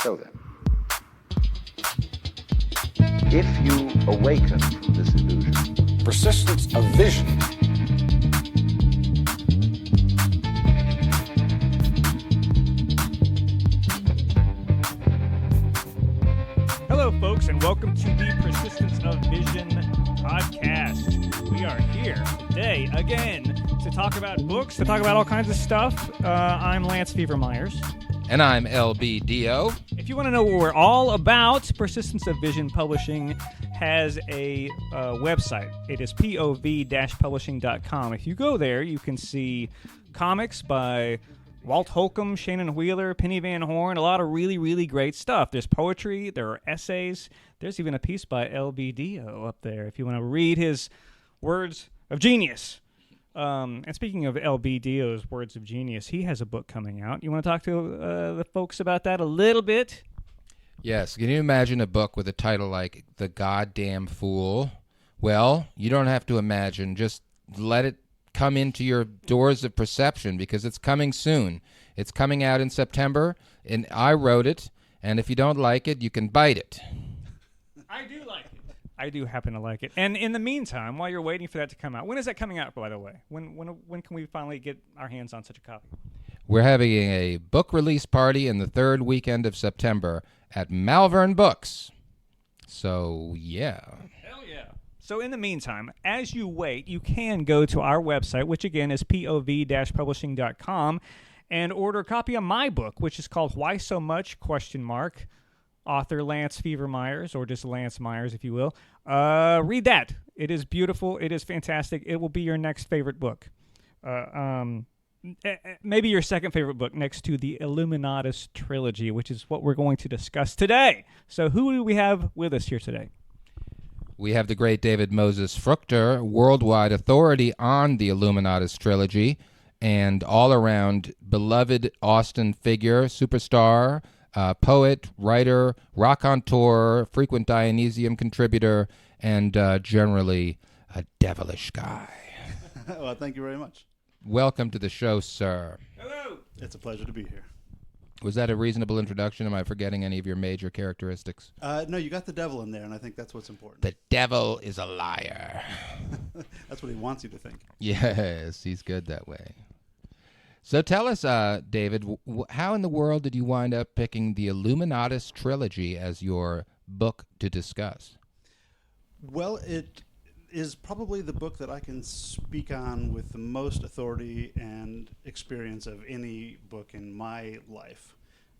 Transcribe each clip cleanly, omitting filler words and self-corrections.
So then, if you awaken from this illusion, persistence of vision. Hello, folks, and welcome to the Persistence of Vision podcast. We are here today again to talk about books, to talk about all kinds of stuff. I'm Lance Fever Myers. And I'm LBDO. If you want to know what we're all about, Persistence of Vision Publishing has a website. It is pov-publishing.com. If you go there, you can see comics by Walt Holcomb, Shannon Wheeler, Penny Van Horn, a lot of really, really great stuff. There's poetry, there are essays. There's even a piece by LBDO up there if you want to read his words of genius. And speaking of LBDO's words of genius, he has a book coming out. You want to talk to the folks about that a little bit? Yes. Can you imagine a book with a title like The Goddamn Fool? Well, you don't have to imagine. Just let it come into your doors of perception because it's coming soon. It's coming out in September, and I wrote it, and if you don't like it, you can bite it. I do like it. I do happen to like it. And in the meantime, while you're waiting for that to come out, when is that coming out, by the way? When can we finally get our hands on such a copy? We're having a book release party in the third weekend of September at Malvern Books. So, yeah. Hell yeah. So in the meantime, as you wait, you can go to our website, which again is pov-publishing.com, and order a copy of my book, which is called Why So Much? ? Author Lance Fever Myers, or just Lance Myers, if you will. Read that. It is beautiful. It is fantastic. It will be your next favorite book. Maybe your second favorite book next to the Illuminatus Trilogy, which is what we're going to discuss today. So who do we have with us here today? We have the great David Moses Fruchter, worldwide authority on the Illuminatus Trilogy, and all-around beloved Austin figure, superstar, poet, writer, raconteur, frequent Dionysium contributor, and generally a devilish guy. Well, thank you very much. Welcome to the show, sir. Hello. It's a pleasure to be here. Was that a reasonable introduction? Am I forgetting any of your major characteristics? No, you got the devil in there, and I think that's what's important. The devil is a liar. That's what he wants you to think. Yes, he's good that way. So tell us, David, how in the world did you wind up picking the Illuminatus Trilogy as your book to discuss? Well, it is probably the book that I can speak on with the most authority and experience of any book in my life.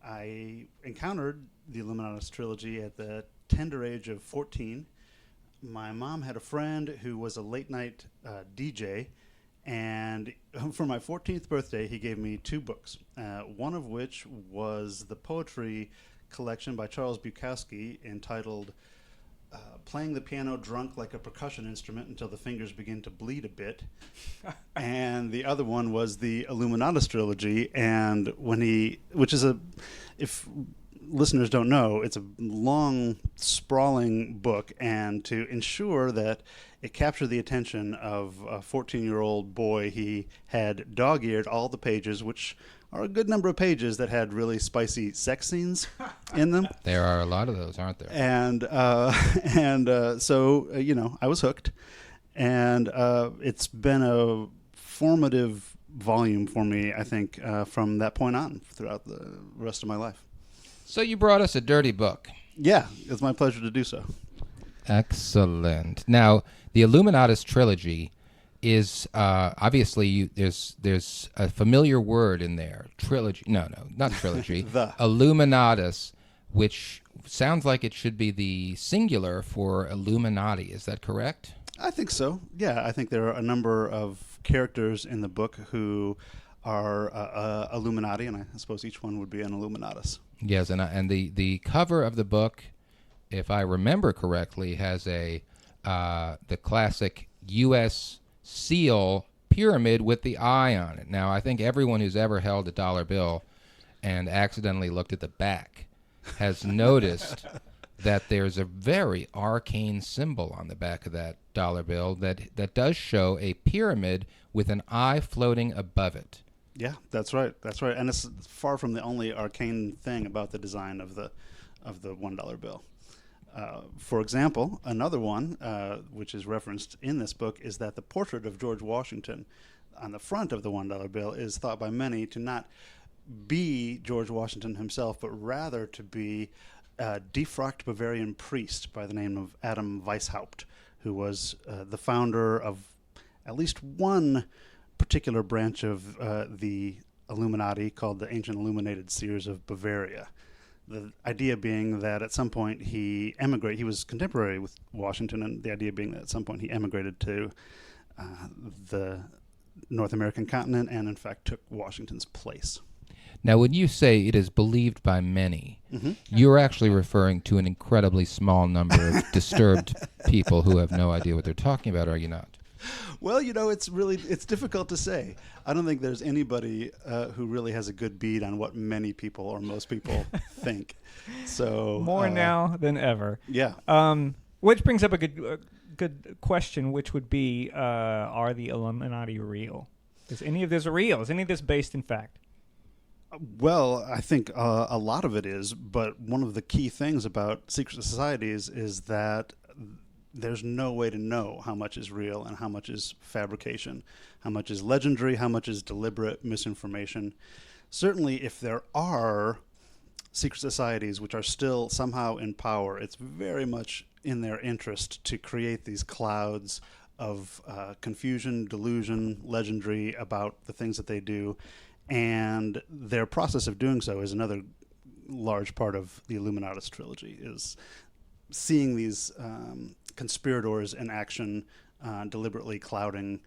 I encountered the Illuminatus Trilogy at the tender age of 14. My mom had a friend who was a late-night DJ, and for my 14th birthday, he gave me two books, one of which was the poetry collection by Charles Bukowski entitled Playing the Piano Drunk Like a Percussion Instrument Until the Fingers Begin to Bleed a Bit. And the other one was the Illuminatus Trilogy, and if listeners don't know, it's a long, sprawling book, and to ensure that it captured the attention of a 14-year-old boy, he had dog-eared all the pages, which are a good number of pages that had really spicy sex scenes in them. There are a lot of those, aren't there? And so I was hooked, and it's been a formative volume for me, I think, from that point on throughout the rest of my life. So you brought us a dirty book. Yeah, it's my pleasure to do so. Excellent. Now, the Illuminatus Trilogy is obviously there's a familiar word in there. Trilogy. No, not trilogy. The Illuminatus, which sounds like it should be the singular for Illuminati. Is that correct? I think so. Yeah, I think there are a number of characters in the book who are Illuminati, and I suppose each one would be an Illuminatus. Yes, and the cover of the book, if I remember correctly, has the classic U.S. seal pyramid with the eye on it. Now, I think everyone who's ever held a dollar bill and accidentally looked at the back has noticed that there's a very arcane symbol on the back of that dollar bill that does show a pyramid with an eye floating above it. Yeah, that's right. That's right. And it's far from the only arcane thing about the design of the $1 bill. For example, another one, which is referenced in this book, is that the portrait of George Washington on the front of the $1 bill is thought by many to not be George Washington himself, but rather to be a defrocked Bavarian priest by the name of Adam Weishaupt, who was the founder of at least one particular branch of the Illuminati called the Ancient Illuminated Seers of Bavaria. The idea being that at some point he emigrated. He was contemporary with Washington, and the idea being that at some point he emigrated to the North American continent and, in fact, took Washington's place. Now, when you say it is believed by many, you're actually referring to an incredibly small number of disturbed people who have no idea what they're talking about, are you not? Well, it's difficult to say. I don't think there's anybody who really has a good bead on what many people or most people think. So more now than ever. Yeah. Which brings up a good question, which would be, are the Illuminati real? Is any of this real? Is any of this based in fact? Well, I think a lot of it is, but one of the key things about secret societies is that there's no way to know how much is real and how much is fabrication, how much is legendary, how much is deliberate misinformation. Certainly, if there are secret societies which are still somehow in power, it's very much in their interest to create these clouds of confusion, delusion, legendary about the things that they do. And their process of doing so is another large part of the Illuminatus trilogy, is seeing these conspirators in action, deliberately clouding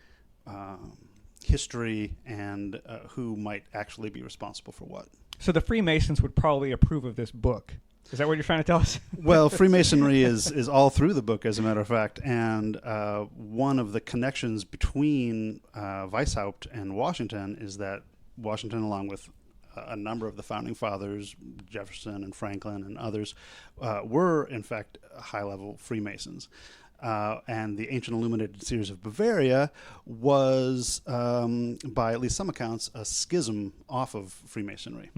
history and who might actually be responsible for what. So the Freemasons would probably approve of this book. Is that what you're trying to tell us? Well, Freemasonry is all through the book, as a matter of fact, and one of the connections between Weishaupt and Washington is that Washington, along with a number of the founding fathers, Jefferson and Franklin and others, were in fact high-level Freemasons. And the Ancient Illuminated Seers of Bavaria was, by at least some accounts, a schism off of Freemasonry.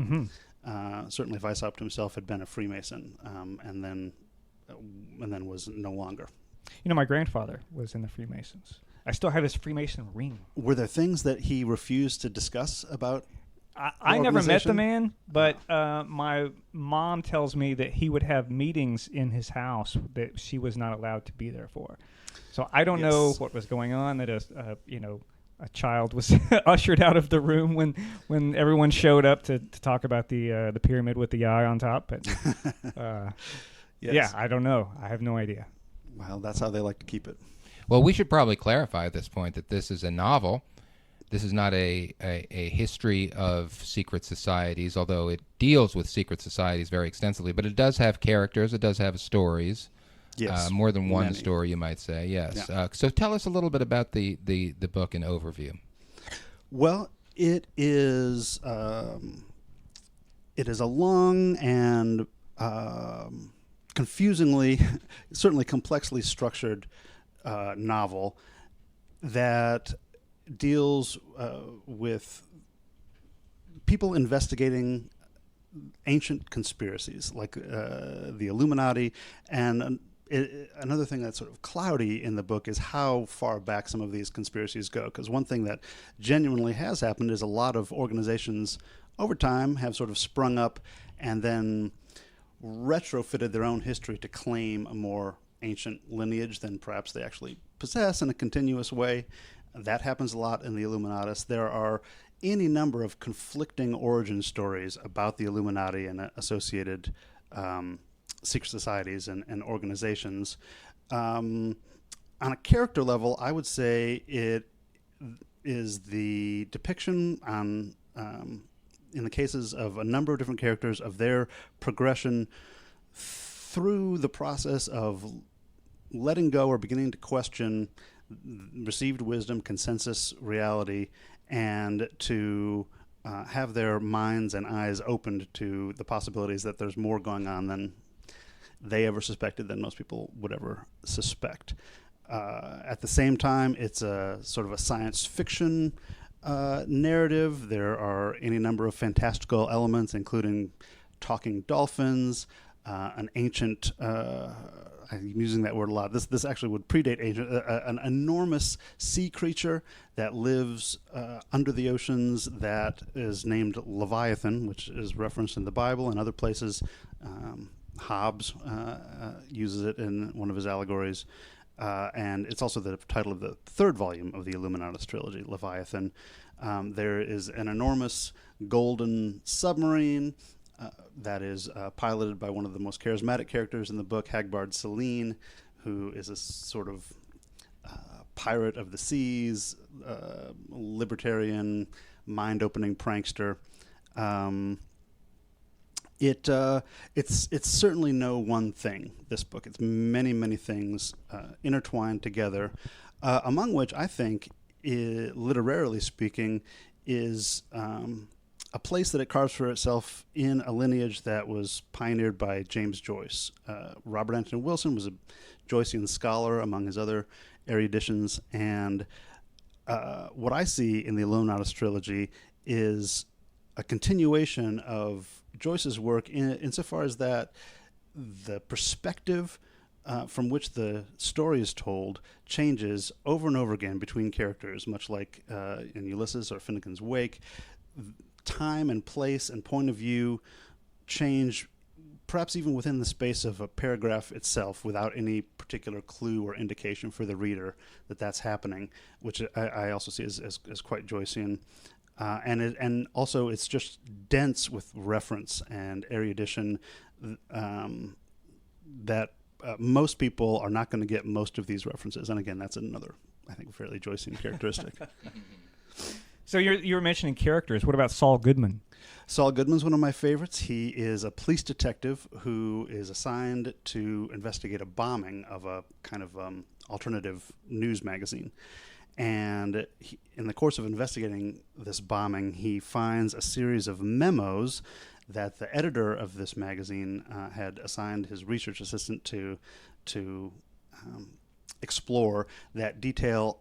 Certainly Weishaupt himself had been a Freemason, and then was no longer. You know, my grandfather was in the Freemasons. I still have his Freemason ring. Were there things that he refused to discuss about? I never met the man, but my mom tells me that he would have meetings in his house that she was not allowed to be there for. So I don't know what was going on. That a child was ushered out of the room when everyone showed up to talk about the pyramid with the eye on top. But yeah, I don't know. I have no idea. Well, that's how they like to keep it. Well, we should probably clarify at this point that this is a novel. This is not a history of secret societies, although it deals with secret societies very extensively. But it does have characters. It does have stories. Yes. More than one story, you might say. Yes. Yeah. So tell us a little bit about the book in overview. Well, it is a long and confusingly, certainly complexly structured novel that deals with people investigating ancient conspiracies like the Illuminati. And another thing that's sort of cloudy in the book is how far back some of these conspiracies go. Because one thing that genuinely has happened is a lot of organizations over time have sort of sprung up and then retrofitted their own history to claim a more ancient lineage than perhaps they actually possess in a continuous way. That happens a lot in the Illuminatus. There are any number of conflicting origin stories about the Illuminati and associated secret societies and organizations. On a character level, I would say it is the depiction on, in the cases of a number of different characters, of their progression through the process of letting go or beginning to question received wisdom, consensus, reality, and to have their minds and eyes opened to the possibilities that there's more going on than they ever suspected, than most people would ever suspect. At the same time, it's a sort of a science fiction narrative. There are any number of fantastical elements, including talking dolphins, an ancient, I'm using that word a lot. This actually would predate ancient, an enormous sea creature that lives under the oceans that is named Leviathan, which is referenced in the Bible and other places. Hobbes uses it in one of his allegories. And it's also the title of the third volume of the Illuminatus trilogy, Leviathan. There is an enormous golden submarine that is piloted by one of the most charismatic characters in the book, Hagbard Celine, who is a sort of pirate of the seas, libertarian, mind-opening prankster. It's certainly no one thing, this book. It's many, many things intertwined together, among which I think, literarily speaking, is a place that it carves for itself in a lineage that was pioneered by James Joyce. Robert Anton Wilson was a Joycean scholar among his other eruditions, and what I see in the Illuminatus trilogy is a continuation of Joyce's work insofar as that the perspective from which the story is told changes over and over again between characters, much like in Ulysses or Finnegan's Wake. Time and place and point of view change, perhaps even within the space of a paragraph itself, without any particular clue or indication for the reader that that's happening, which I also see as quite Joycean. And also it's just dense with reference and erudition that most people are not going to get most of these references. And again, that's another, I think, fairly Joycean characteristic. So you were mentioning characters. What about Saul Goodman? Saul Goodman's one of my favorites. He is a police detective who is assigned to investigate a bombing of a kind of alternative news magazine. And in the course of investigating this bombing, he finds a series of memos that the editor of this magazine had assigned his research assistant to explore, that detail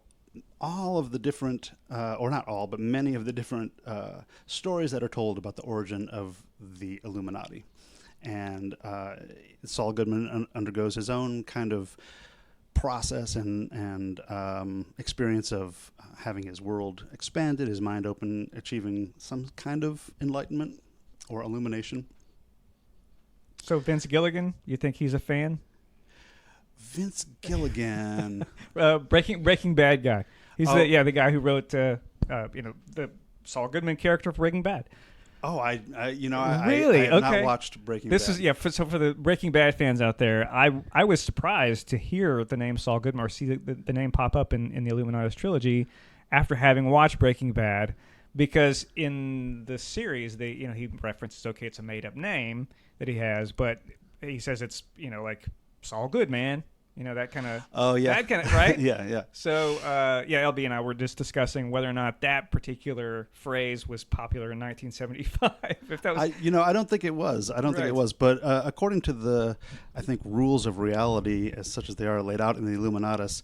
all of the different, or not all, but many of the different stories that are told about the origin of the Illuminati. And Saul Goodman undergoes his own kind of process and experience of having his world expanded, his mind open, achieving some kind of enlightenment or illumination. So Vince Gilligan, you think he's a fan? Vince Gilligan, Breaking Bad guy. He's the guy who wrote the Saul Goodman character for Breaking Bad. Oh, I really? I have not watched Breaking Bad. So for the Breaking Bad fans out there, I was surprised to hear the name Saul Goodman or see the name pop up in the Illuminatus trilogy after having watched Breaking Bad, because in the series he references, okay, it's a made up name that he has, but he says it's like Saul Goodman. That kind of... Oh, yeah. That kind of, right? Yeah. So, LB and I were just discussing whether or not that particular phrase was popular in 1975. If that was... I don't think it was. I don't think it was. But according to the, I think, rules of reality, as such as they are laid out in the Illuminatus,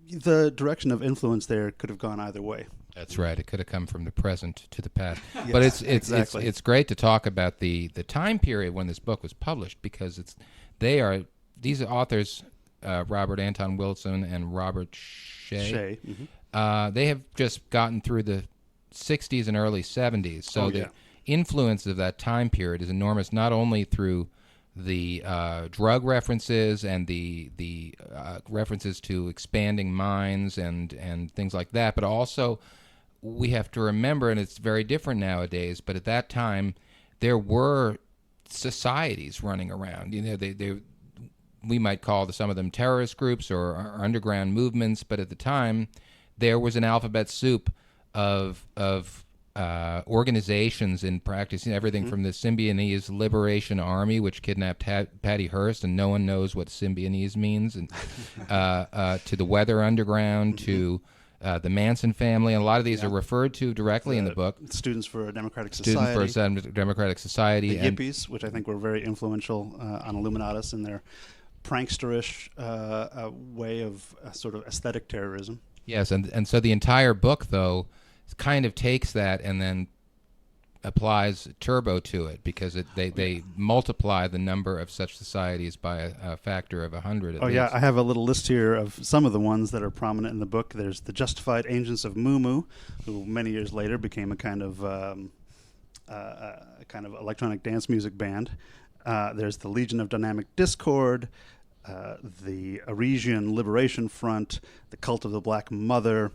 the direction of influence there could have gone either way. That's right. It could have come from the present to the past. Yes, but it's exactly. it's great to talk about the time period when this book was published, because these authors... Robert Anton Wilson and Robert Shea. Mm-hmm. They have just gotten through the 60s and early 70s. So the influence of that time period is enormous, not only through the drug references and the references to expanding minds and things like that, but also we have to remember, and it's very different nowadays, but at that time there were societies running around. We might call some of them terrorist groups or underground movements, but at the time, there was an alphabet soup of organizations in practice, everything from the Symbionese Liberation Army, which kidnapped Patty Hearst, and no one knows what Symbionese means, and to the Weather Underground, to the Manson family, and a lot of these are referred to directly in the book. Students for a Democratic Society. Students for a Democratic Society. The Yippies, which I think were very influential on Illuminatus in their pranksterish way of sort of aesthetic terrorism. Yes, and so the entire book, though, kind of takes that and then applies turbo to it, because they multiply the number of such societies by a factor of 100 at least. Yeah, I have a little list here of some of the ones that are prominent in the book. There's the Justified Agents of Moo, who many years later became a kind of electronic dance music band. There's the Legion of Dynamic Discord, the Aresian Liberation Front, the Cult of the Black Mother,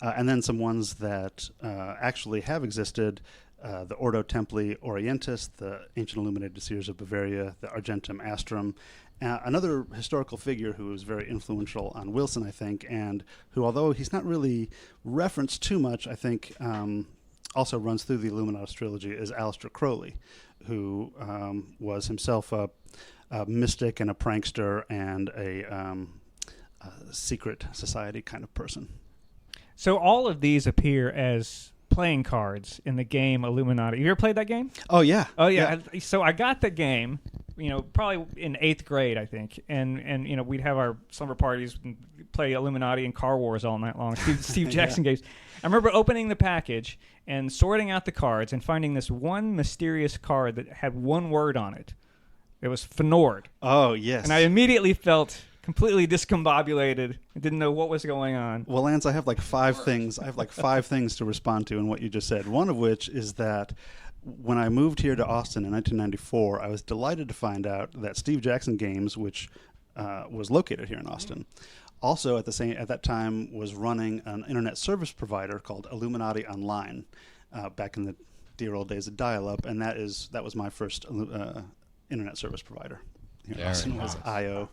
and then some ones that actually have existed. The Ordo Templi Orientis, the Ancient Illuminated Seers of Bavaria, the Argentum Astrum. Another historical figure who was very influential on Wilson, I think, and who, although he's not really referenced too much, I think also runs through the Illuminatus trilogy, is Aleister Crowley, who was himself a mystic and a prankster and a secret society kind of person. So all of these appear as playing cards in the game Illuminati. Have you ever played that game? Oh, yeah. Oh, yeah. So I got the game, probably in 8th grade, I think. And we'd have our summer parties and play Illuminati and Car Wars all night long. Steve Jackson games. I remember opening the package and sorting out the cards and finding this one mysterious card that had one word on it. It was Fnord. Oh, yes. And I immediately felt completely discombobulated. I didn't know what was going on. Well, Lance, I have like 5 things. I have like 5 things to respond to in what you just said. One of which is that when I moved here to Austin in 1994, I was delighted to find out that Steve Jackson Games, which was located here in Austin, also at that time was running an internet service provider called Illuminati Online, back in the dear old days of dial-up, and that was my first internet service provider. Here in Austin was IO.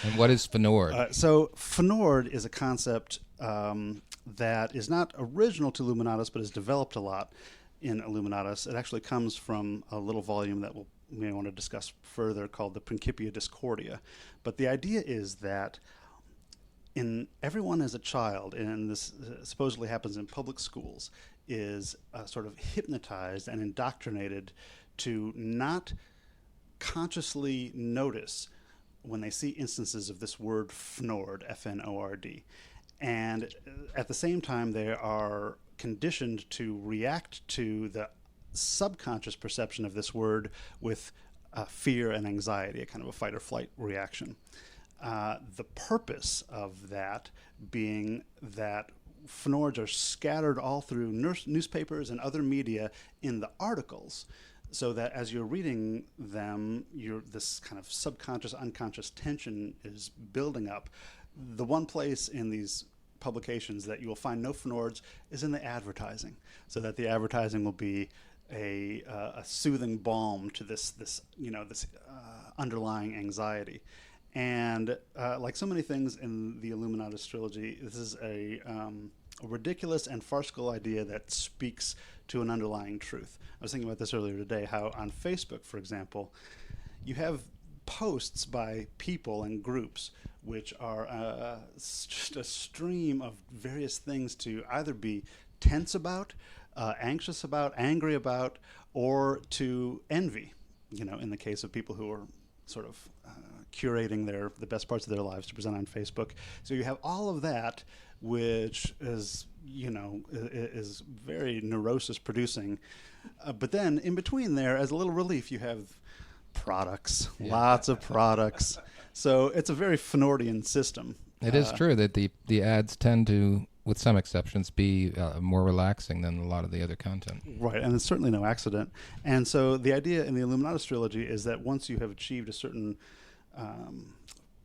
And what is Fnord? So Fnord is a concept that is not original to Illuminatus, but is developed a lot in Illuminatus. It actually comes from a little volume that we may want to discuss further called the Principia Discordia. But the idea is that everyone as a child, and this supposedly happens in public schools, is sort of hypnotized and indoctrinated to not consciously notice when they see instances of this word Fnord, F-N-O-R-D. And at the same time, they are conditioned to react to the subconscious perception of this word with fear and anxiety, a kind of a fight or flight reaction. The purpose of that being that Fnords are scattered all through newspapers and other media in the articles, so that as you're reading them, this kind of subconscious, unconscious tension is building up. The one place in these publications that you will find no Fnords is in the advertising, so that the advertising will be a soothing balm to this underlying anxiety. And like so many things in the Illuminatus trilogy, this is a ridiculous and farcical idea that speaks to an underlying truth. I was thinking about this earlier today, how on Facebook, for example, you have posts by people and groups which are just a stream of various things to either be tense about, anxious about, angry about, or to envy, in the case of people who are sort of curating the best parts of their lives to present on Facebook. So you have all of that, which is is very neurosis producing. But then in between there, as a little relief, you have products, lots of products. So it's a very Fnordian system. It is true that the ads tend to, with some exceptions, be more relaxing than a lot of the other content. Right, and it's certainly no accident. And so the idea in the Illuminatus trilogy is that once you have achieved a certain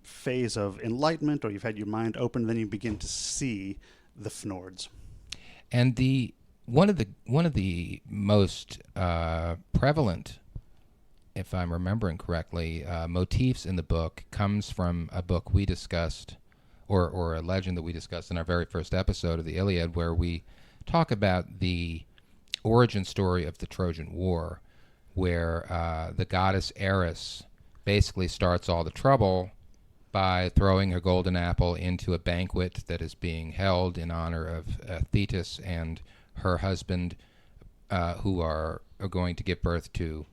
phase of enlightenment, or you've had your mind open, then you begin to see the Fnords. And one of the most prevalent, if I'm remembering correctly, motifs in the book comes from a book we discussed, or a legend that we discussed in our very first episode of the Iliad, where we talk about the origin story of the Trojan War, where the goddess Eris basically starts all the trouble by throwing her golden apple into a banquet that is being held in honor of Thetis and her husband, who are going to give birth to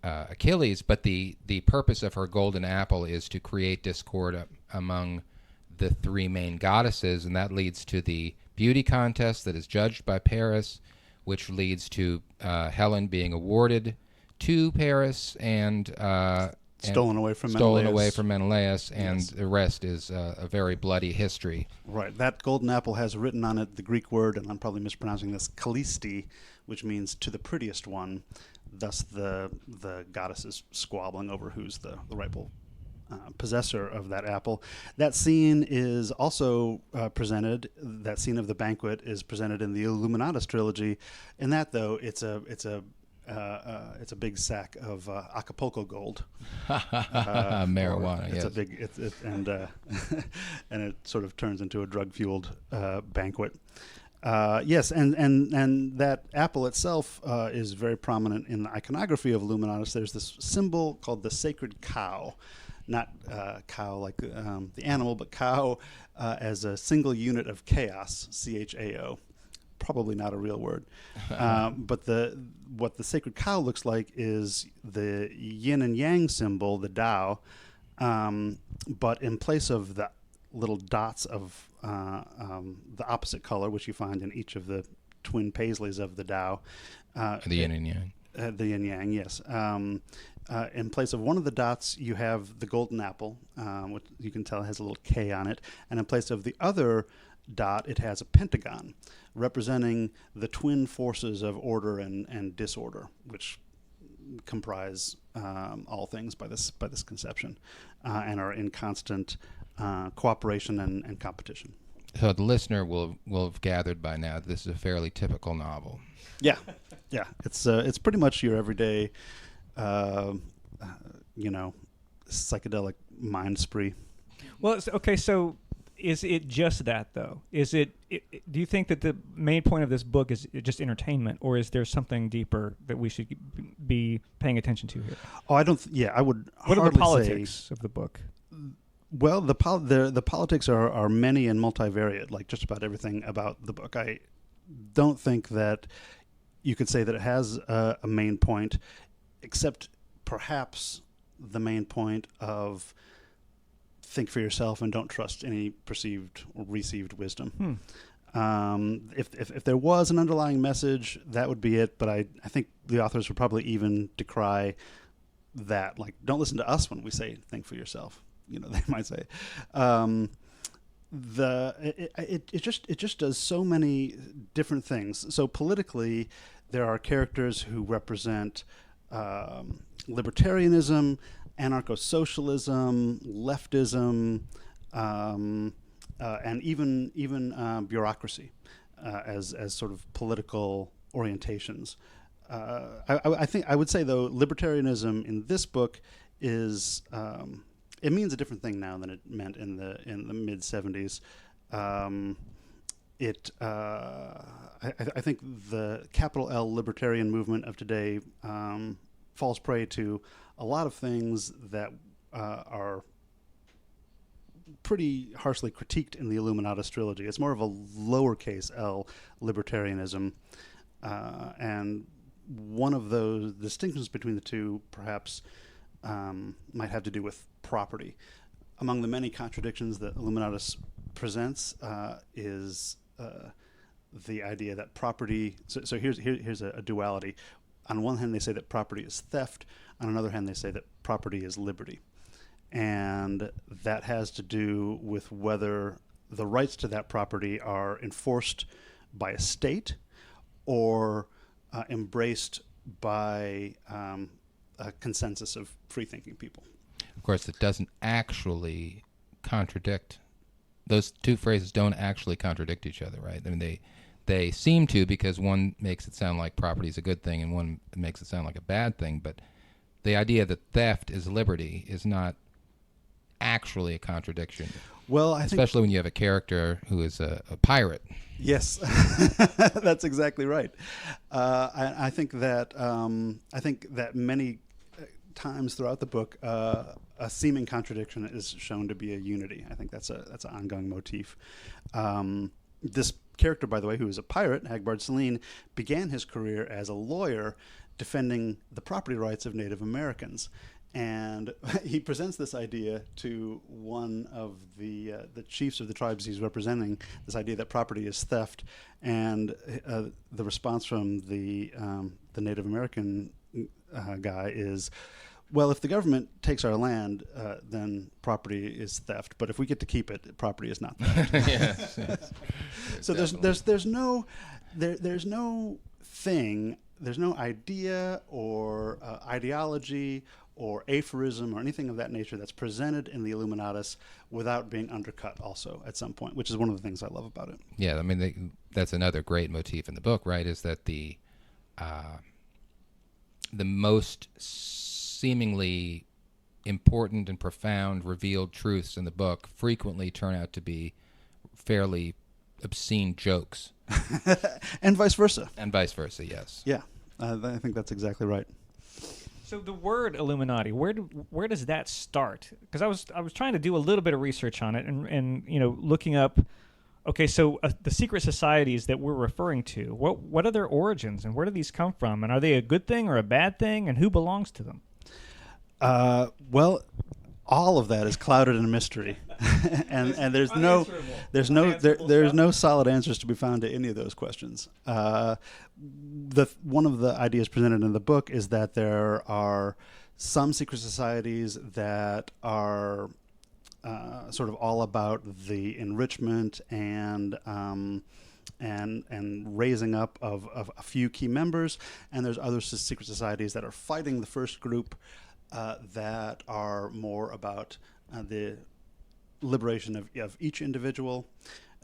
Achilles. But the purpose of her golden apple is to create discord among the 3 main goddesses, and that leads to the beauty contest that is judged by Paris, which leads to Helen being awarded to Paris and stolen away from Menelaus, and Yes. the rest is a very bloody history. Right. That golden apple has written on it the Greek word, and I'm probably mispronouncing this, Kalisti, which means to the prettiest one. Thus, the goddesses squabbling over who's the rightful possessor of that apple. That scene is also presented. That scene of the banquet is presented in the Illuminatus trilogy. In that, though, it's a big sack of Acapulco gold. Marijuana. It's yes. a big and and it sort of turns into a drug-fueled banquet. Yes, and that apple itself is very prominent in the iconography of Illuminatus. There's this symbol called the sacred cow, not cow like the animal, but cow as a single unit of chaos, CHAO. Probably not a real word, but what the sacred cow looks like is the yin and yang symbol, the Tao, but in place of the little dots of the opposite color, which you find in each of the twin paisleys of the Tao, The yin and yang. The yin yang, yes. In place of one of the dots, you have the golden apple, which you can tell has a little K on it, and in place of the other dot, it has a pentagon, representing the twin forces of order and disorder, which comprise all things by this conception, and are in constant cooperation and competition. So the listener will have gathered by now that this is a fairly typical novel. Yeah, it's pretty much your everyday, psychedelic mind spree. Well, okay, so is it just that, though? Do you think that the main point of this book is just entertainment, or is there something deeper that we should be paying attention to here? Oh, I don't. I would. What are the hardly politics of the book? Well, the politics are many and multivariate, like just about everything about the book. I don't think that you could say that it has a main point, except perhaps the main point of think for yourself and don't trust any perceived or received wisdom. If there was an underlying message, that would be it. But I think the authors would probably even decry that. Like, don't listen to us when we say think for yourself. They might say. It just does so many different things. So politically, there are characters who represent libertarianism, anarcho-socialism, leftism, and even bureaucracy as sort of political orientations. I think I would say, though, libertarianism in this book is it means a different thing now than it meant in the mid 70s. I think the capital L libertarian movement of today falls prey to a lot of things that are pretty harshly critiqued in the Illuminatus trilogy. It's more of a lowercase L libertarianism, and one of those distinctions between the two perhaps might have to do with property. Among the many contradictions that Illuminatus presents is the idea that property. So here's a duality. On one hand, they say that property is theft. On another hand, they say that property is liberty. And that has to do with whether the rights to that property are enforced by a state or embraced by a consensus of free-thinking people. Of course, it doesn't actually contradict. Those two phrases don't actually contradict each other, right? I mean, they seem to, because one makes it sound like property is a good thing and one makes it sound like a bad thing. But the idea that theft is liberty is not actually a contradiction. Well, especially when you have a character who is a pirate. Yes, that's exactly right. I think that many times throughout the book, a seeming contradiction is shown to be a unity. I think that's an ongoing motif. This character, by the way, who is a pirate, Hagbard Celine, began his career as a lawyer defending the property rights of Native Americans. And he presents this idea to one of the chiefs of the tribes he's representing, this idea that property is theft. And the response from the Native American guy is, well, if the government takes our land, then property is theft. But if we get to keep it, property is not theft. Yes. So there's no thing, there's no idea or ideology or aphorism or anything of that nature that's presented in the Illuminatus without being undercut also at some point, which is one of the things I love about it. Yeah, I mean, that's another great motif in the book, right, is that the most seemingly important and profound revealed truths in the book frequently turn out to be fairly obscene jokes. And vice versa. And vice versa, yes. Yeah, I think that's exactly right. So the word Illuminati, where does that start? Because I was trying to do a little bit of research on it, and looking up. Okay, so the secret societies that we're referring to, what are their origins, and where do these come from, and are they a good thing or a bad thing, and who belongs to them? Well, all of that is clouded in mystery, and there's no solid answers to be found to any of those questions. One of the ideas presented in the book is that there are some secret societies that are sort of all about the enrichment and raising up of a few key members, and there's other secret societies that are fighting the first group that are more about the liberation of each individual.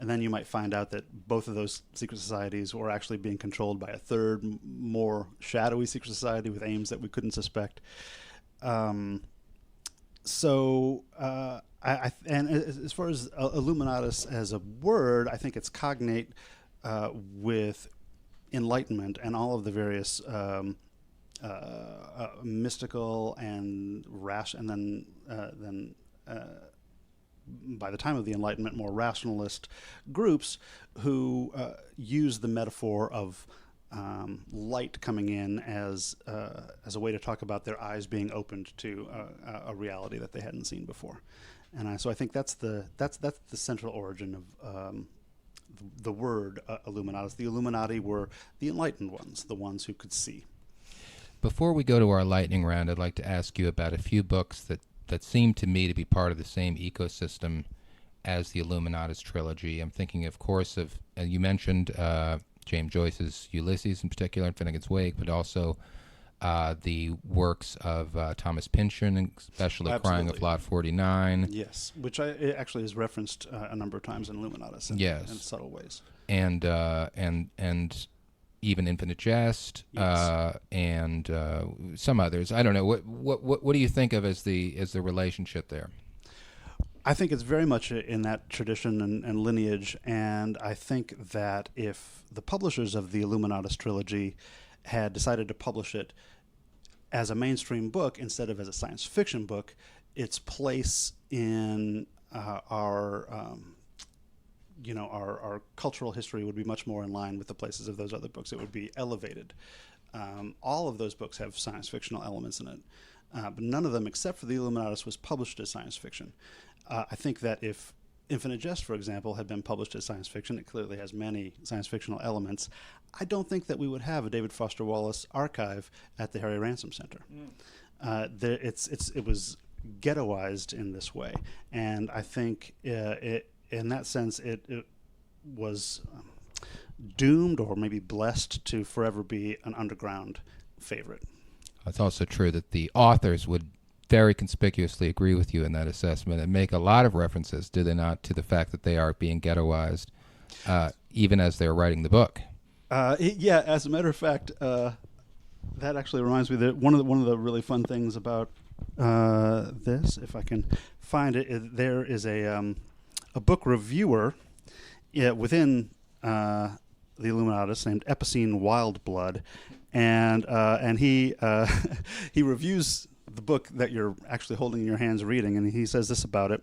And then you might find out that both of those secret societies were actually being controlled by a third, more shadowy secret society with aims that we couldn't suspect. And as far as Illuminatus as a word, I think it's cognate with enlightenment and all of the various mystical and then by the time of the Enlightenment, more rationalist groups who use the metaphor of light coming in as a way to talk about their eyes being opened to a reality that they hadn't seen before. And so I think that's the central origin of the word Illuminatus. The Illuminati were the enlightened ones, the ones who could see. Before we go to our lightning round, I'd like to ask you about a few books that seem to me to be part of the same ecosystem as the Illuminatus trilogy. I'm thinking, of course, of you mentioned James Joyce's Ulysses in particular, and Finnegan's Wake, but also the works of Thomas Pynchon, and especially Absolutely. Crying of Lot 49. Yes, which it actually is referenced a number of times in Illuminatus in subtle ways. And even Infinite Jest, Yes. and some others. I don't know. What do you think of as the relationship there? I think it's very much in that tradition and lineage, and I think that if the publishers of the Illuminatus trilogy had decided to publish it as a mainstream book instead of as a science fiction book, its place in our cultural history would be much more in line with the places of those other books. It would be elevated. All of those books have science fictional elements in it, but none of them, except for the Illuminatus, was published as science fiction. I think that if Infinite Jest, for example, had been published as science fiction, it clearly has many science fictional elements. I don't think that we would have a David Foster Wallace archive at the Harry Ransom Center. It was ghettoized in this way, and I think in that sense it was doomed, or maybe blessed, to forever be an underground favorite. It's also true that the authors would very conspicuously agree with you in that assessment and make a lot of references, do they not, to the fact that they are being ghettoized, even as they're writing the book. Yeah, as a matter of fact, that actually reminds me that one of the really fun things about this, if I can find it, there is a book reviewer within the Illuminatus named Epicene Wildblood, and he he reviews the book that you're actually holding in your hands reading, and he says this about it.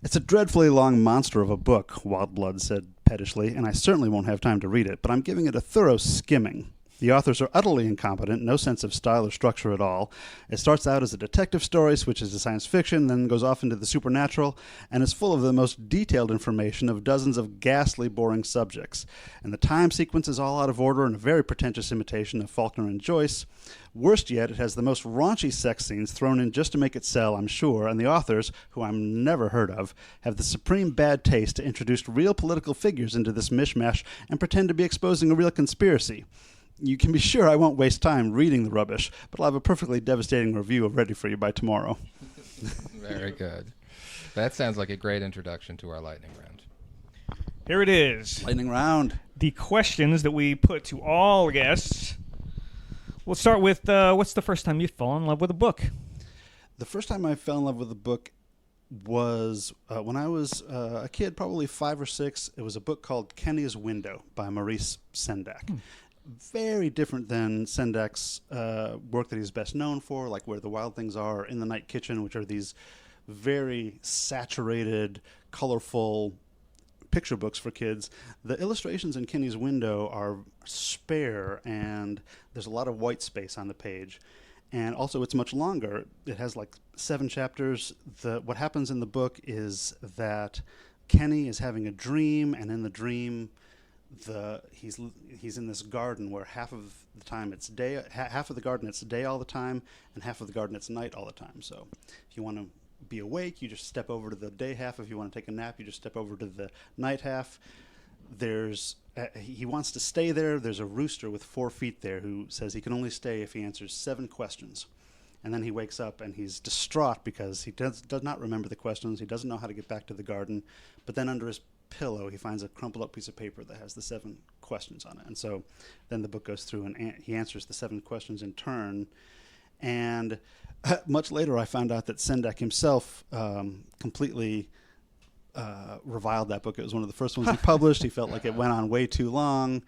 "It's a dreadfully long monster of a book," Wildblood said pettishly, "and I certainly won't have time to read it, but I'm giving it a thorough skimming." The authors are utterly incompetent, no sense of style or structure at all. It starts out as a detective story, switches to science fiction, then goes off into the supernatural, and is full of the most detailed information of dozens of ghastly, boring subjects. And the time sequence is all out of order and a very pretentious imitation of Faulkner and Joyce. Worst yet, it has the most raunchy sex scenes thrown in just to make it sell, I'm sure, and the authors, who I'm never heard of, have the supreme bad taste to introduce real political figures into this mishmash and pretend to be exposing a real conspiracy. You can be sure I won't waste time reading the rubbish, but I'll have a perfectly devastating review ready for you by tomorrow. Very good. That sounds like a great introduction to our lightning round. Here it is. Lightning round. The questions that we put to all guests. We'll start with what's the first time you fell in love with a book? The first time I fell in love with a book was when I was a kid, probably 5 or 6. It was a book called Kenny's Window by Maurice Sendak. Very different than Sendak's work that he's best known for, like Where the Wild Things Are, In the Night Kitchen, which are these very saturated, colorful picture books for kids. The illustrations in Kenny's Window are spare, and there's a lot of white space on the page. And also, it's much longer. It has like 7 chapters. What happens in the book is that Kenny is having a dream, and in the dream, he's in this garden where half of the time it's day, half of the garden it's day all the time, and half of the garden it's night all the time. So if you want to be awake, you just step over to the day half. If you want to take a nap, you just step over to the night half. He wants to stay there. There's a rooster with 4 feet there who says he can only stay if he answers 7 questions. And then he wakes up and he's distraught because he does not remember the questions. He doesn't know how to get back to the garden. But then under his pillow, he finds a crumpled up piece of paper that has the 7 questions on it. And so then the book goes through and he answers the 7 questions in turn. And much later, I found out that Sendak himself completely reviled that book. It was one of the first ones he published. He felt like it went on way too long.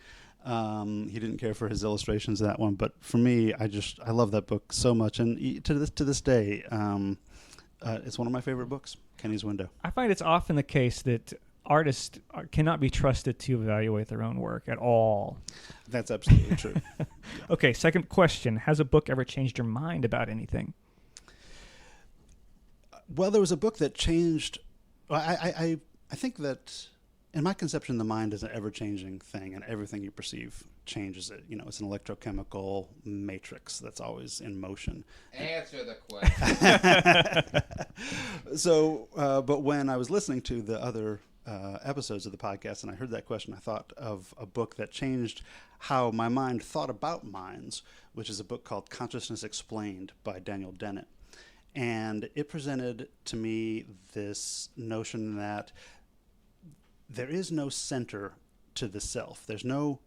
He didn't care for his illustrations in that one. But for me, I love that book so much. And to this day, it's one of my favorite books, Kenny's Window. I find it's often the case that artists cannot be trusted to evaluate their own work at all. That's absolutely true. Yeah. Okay, second question. Has a book ever changed your mind about anything? Well, there was a book that changed. I think that in my conception, the mind is an ever-changing thing, and everything you perceive changes it. You know, it's an electrochemical matrix that's always in motion. Answer the question. So, but when I was listening to the other episodes of the podcast and I heard that question, I thought of a book that changed how my mind thought about minds, which is a book called Consciousness Explained by Daniel Dennett. And it presented to me this notion that there is no center to the self. There's no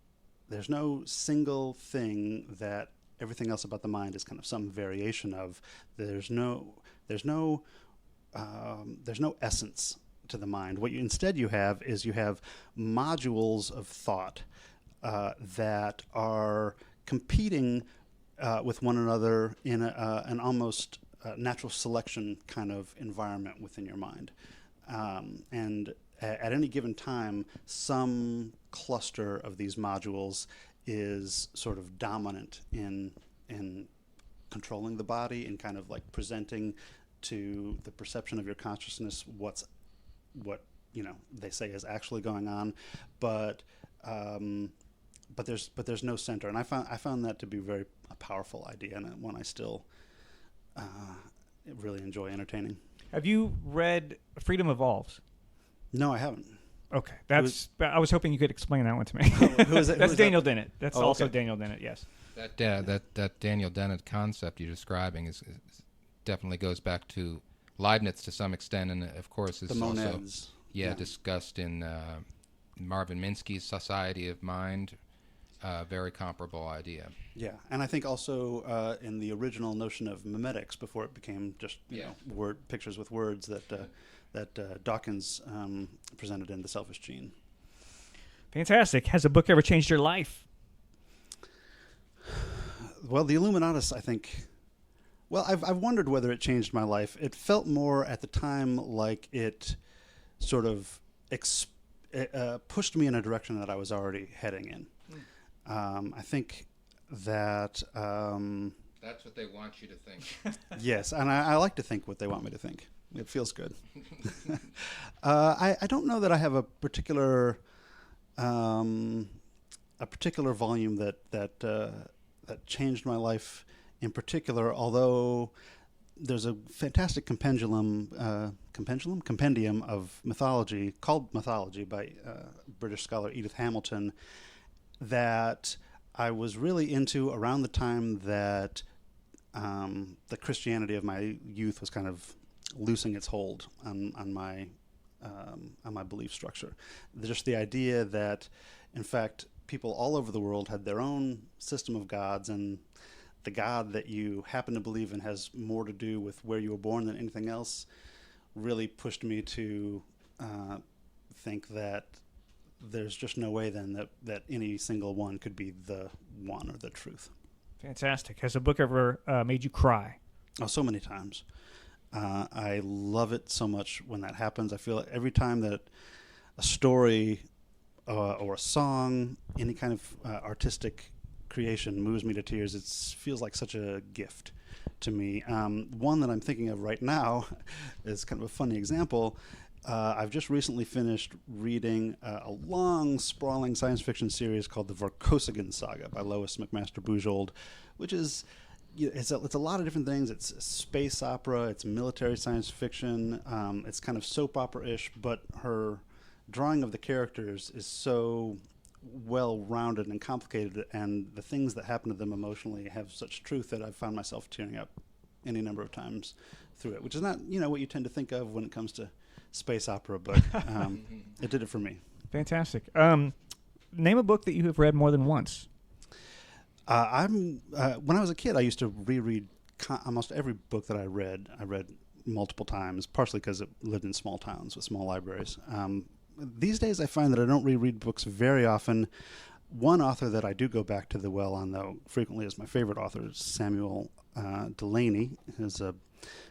single thing that everything else about the mind is kind of some variation of. There's no essence to the mind. What you have is modules of thought that are competing with one another in an almost natural selection kind of environment within your mind. And at any given time, some cluster of these modules is sort of dominant in controlling the body and kind of like presenting to the perception of your consciousness what they say is actually going on, but there's no center, and I found that to be a powerful idea, and one I still really enjoy entertaining. Have you read Freedom Evolves? No, I haven't. Okay, I was hoping you could explain that one to me. Who is it? That's Daniel Dennett. That's also okay. Daniel Dennett. Yes. That Daniel Dennett concept you're describing is definitely goes back to Leibniz to some extent, and of course is the monads. Also discussed in Marvin Minsky's Society of Mind. Very comparable idea. Yeah, and I think also in the original notion of memetics, before it became just pictures with words, that Dawkins presented in The Selfish Gene. Fantastic. Has a book ever changed your life? Well, the Illuminatus, I think. Well, I've wondered whether it changed my life. It felt more at the time like it sort of pushed me in a direction that I was already heading in. I think that That's what they want you to think. yes, and I like to think what they want me to think. It feels good. I don't know that I have a particular volume that changed my life in particular. Although there's a fantastic compendium of mythology called Mythology by British scholar Edith Hamilton that I was really into around the time that the Christianity of my youth was kind of loosening its hold on my belief structure. Just the idea that, in fact, people all over the world had their own system of gods, and the God that you happen to believe in has more to do with where you were born than anything else, really pushed me to think that there's just no way then that any single one could be the one or the truth. Fantastic. Has a book ever made you cry? Oh, so many times. I love it so much when that happens. I feel every time that a story or a song, any kind of artistic creation moves me to tears, it feels like such a gift to me. One that I'm thinking of right now is kind of a funny example. I've just recently finished reading a long, sprawling science fiction series called the Vorkosigan Saga by Lois McMaster-Bujold, which is it's a lot of different things. It's space opera, it's military science fiction, it's kind of soap opera-ish, but her drawing of the characters is so well-rounded and complicated, and the things that happen to them emotionally have such truth that I've found myself tearing up any number of times through it, which is not what you tend to think of when it comes to space opera, but it did it for me. Fantastic. Name a book that you have read more than once. When I was a kid, I used to reread almost every book that I read. I read multiple times, partially because it lived in small towns with small libraries. These days, I find that I don't reread books very often. One author that I do go back to the well on, though, frequently is my favorite author, Samuel Delany. He's a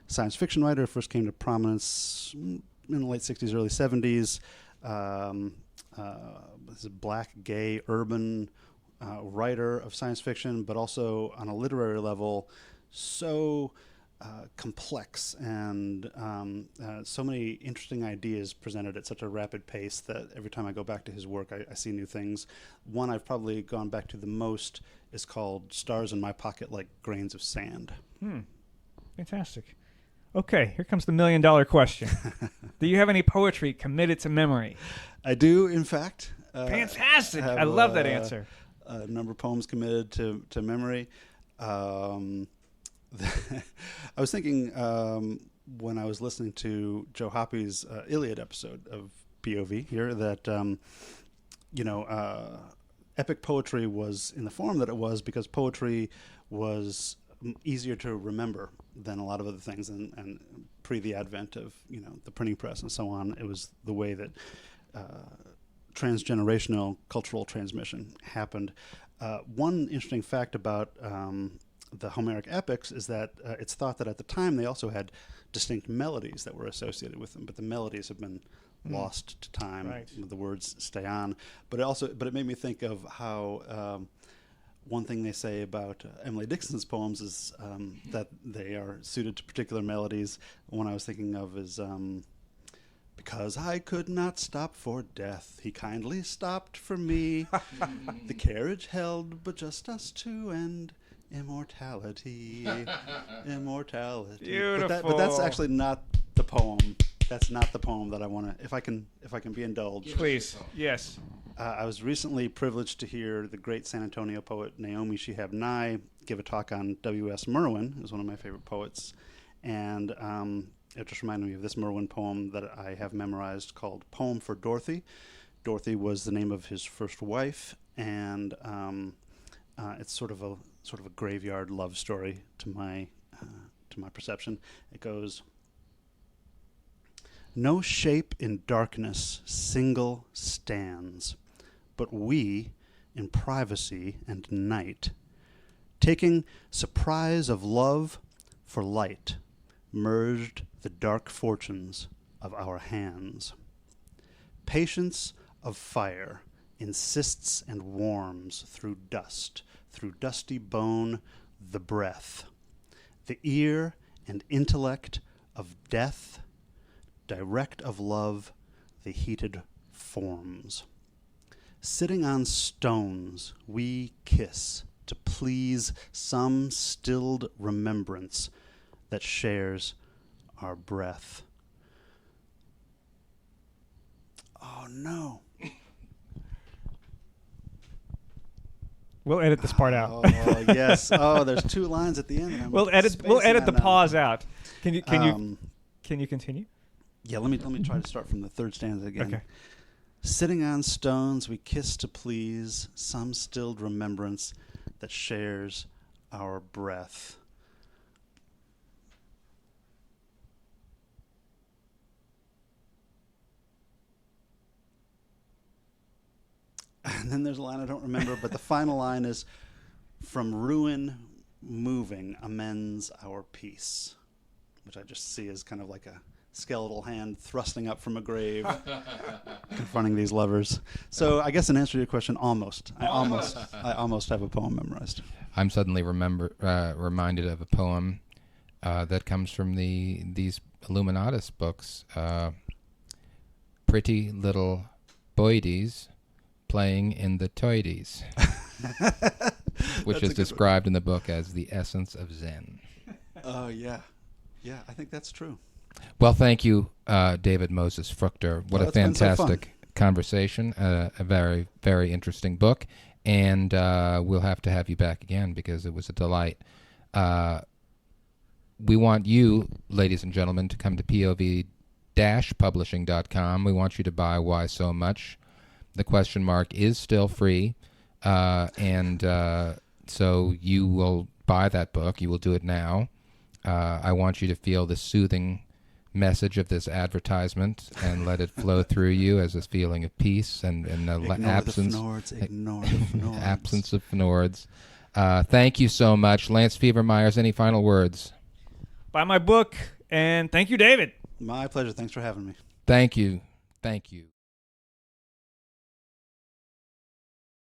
science fiction writer, first came to prominence in the late 60s, early 70s. He's a black, gay, urban writer of science fiction, but also on a literary level, so complex and so many interesting ideas presented at such a rapid pace that every time I go back to his work, I see new things. One I've probably gone back to the most is called Stars in My Pocket Like Grains of Sand. Fantastic. Okay, here comes the $1 million question. Do you have any poetry committed to memory? I do, in fact. Fantastic. I love that answer. A number of poems committed to memory. I was thinking when I was listening to Joe Hoppy's Iliad episode of POV here that, epic poetry was in the form that it was because poetry was easier to remember than a lot of other things, and pre the advent of the printing press and so on, it was the way that transgenerational cultural transmission happened. One interesting fact about the Homeric epics is that it's thought that at the time they also had distinct melodies that were associated with them, but the melodies have been lost to time. Right. The words stay on, but it made me think of how one thing they say about Emily Dickinson's poems is that they are suited to particular melodies. One I was thinking of is because I could not stop for death, he kindly stopped for me. The carriage held but just us two and immortality. Immortality. Beautiful. But that's actually not the poem. That's not the poem that I want to. If I can be indulged, Please. Yes. I was recently privileged to hear the great San Antonio poet Naomi Shihab Nye give a talk on W.S. Merwin, who's one of my favorite poets, and it just reminded me of this Merwin poem that I have memorized called "Poem for Dorothy." Dorothy was the name of his first wife, and it's sort of a graveyard love story to my perception. It goes. No shape in darkness single stands, but we, in privacy and night, taking surprise of love for light, merged the dark fortunes of our hands. Patience of fire insists and warms through dust, through dusty bone the breath, the ear and intellect of death, direct of love the heated forms. Sitting on stones we kiss to please some stilled remembrance that shares our breath. Oh no. We'll edit this part out. Oh yes. Oh, there's 2 lines at the end. And I'm We'll edit spacing the on that. pause out. Can you continue? Yeah, let me try to start from the 3rd stanza again. Okay. Sitting on stones we kiss to please some stilled remembrance that shares our breath. And then there's a line I don't remember, but the final line is, from ruin moving amends our peace, which I just see as kind of like a skeletal hand thrusting up from a grave, confronting these lovers. So I guess in answer to your question, almost. I almost have a poem memorized. I'm suddenly reminded of a poem that comes from these Illuminatus books. Pretty little boydies playing in the toidies, which is described in the book as the essence of Zen. Oh, yeah. Yeah, I think that's true. Well, thank you, David Moses Fruchter. What a it's been so fun. fantastic conversation. A very, very interesting book. And we'll have to have you back again because it was a delight. We want you, ladies and gentlemen, to come to POV-publishing.com. We want you to buy Why So Much. The question mark is still free. So you will buy that book. You will do it now. I want you to feel the soothing message of this advertisement and let it flow through you as a feeling of peace and absence Ignore the Fnords. absence of Fnords. Thank you so much. Lance Fever-Myers, any final words? Buy my book, and thank you, David. My pleasure. Thanks for having me. Thank you. Thank you.